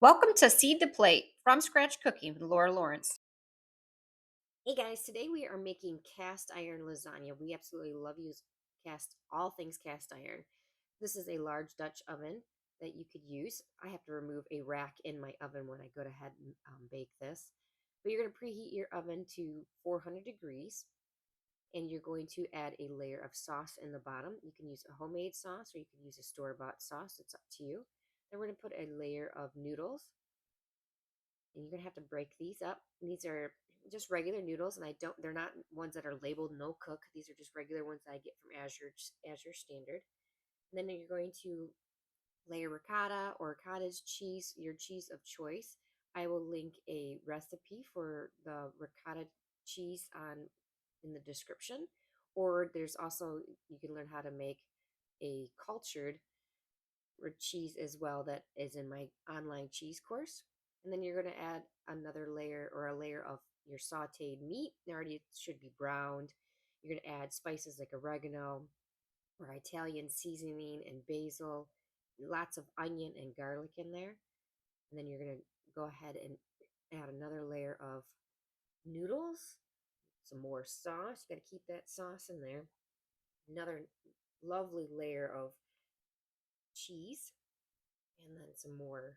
Welcome to Seed to Plate from Scratch Cooking with Laura Lawrence. Hey guys, today we are making cast iron lasagna. We absolutely love use all things cast iron. This is a large Dutch oven that you could use. I have to remove a rack in my oven when I go ahead and bake this. But you're going to preheat your oven to 400 degrees and you're going to add a layer of sauce in the bottom. You can use a homemade sauce or you can use a store-bought sauce. It's up to you. Then we're going to put a layer of noodles and you're gonna have to break these up. These are just regular noodles, and they're not ones that are labeled no cook. These are just regular ones that I get from Azure Standard. And then you're going to layer ricotta or cottage cheese, your cheese of choice. I will link a recipe for the ricotta cheese on in the description. Or there's also you can learn how to make a cultured cheese as well that is in my online cheese course. And then you're going to add another layer or a layer of your sauteed meat. It already should be browned. You're going to add spices like oregano or Italian seasoning and basil, lots of onion and garlic in there. And then you're going to go ahead and add another layer of noodles, some more sauce. You got to keep that sauce in there. Another lovely layer of cheese, and then some more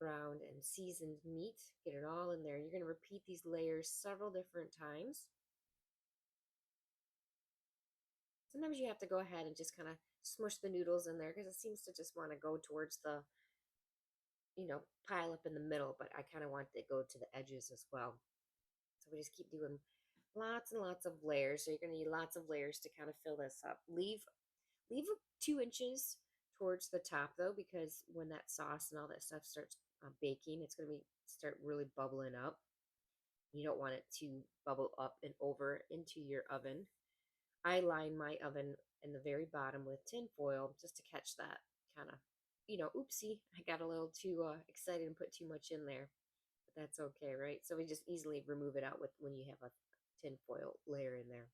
browned and seasoned meat. Get it all in there. You're going to repeat these layers several different times. Sometimes you have to go ahead and just kind of smush the noodles in there because it seems to just want to go towards the, pile up in the middle, but I kind of want it to go to the edges as well. So we just keep doing lots and lots of layers. So you're going to need lots of layers to kind of fill this up. Leave 2 inches towards the top though, because when that sauce and all that stuff starts baking, it's going to be start really bubbling up. You don't want it to bubble up and over into your oven. I line my oven in the very bottom with tin foil just to catch that kind of, oopsie, I got a little too excited and put too much in there. But that's okay, right? So we just easily remove it out with when you have a tin foil layer in there.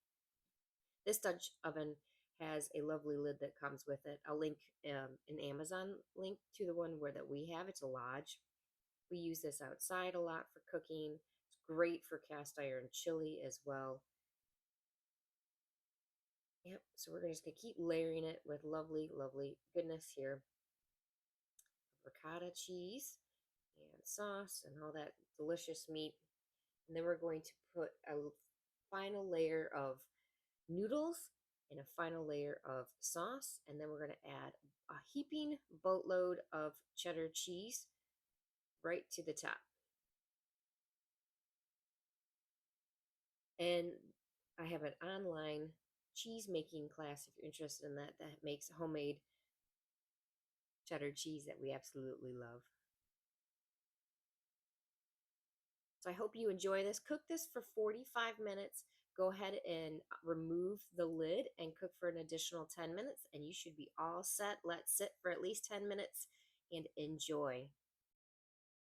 This Dutch oven has a lovely lid that comes with it. I'll link an Amazon link to the one where that we have. It's a Lodge. We use this outside a lot for cooking. It's great for cast iron chili as well. Yep, so we're just gonna keep layering it with lovely, lovely goodness here. Ricotta cheese and sauce and all that delicious meat. And then we're going to put a final layer of noodles and a final layer of sauce. And then we're going to add a heaping boatload of cheddar cheese right to the top. And I have an online cheese making class if you're interested in that, that makes homemade cheddar cheese that we absolutely love. So I hope you enjoy this. Cook this for 45 minutes. Go ahead and remove the lid and cook for an additional 10 minutes, and you should be all set. Let sit for at least 10 minutes and enjoy.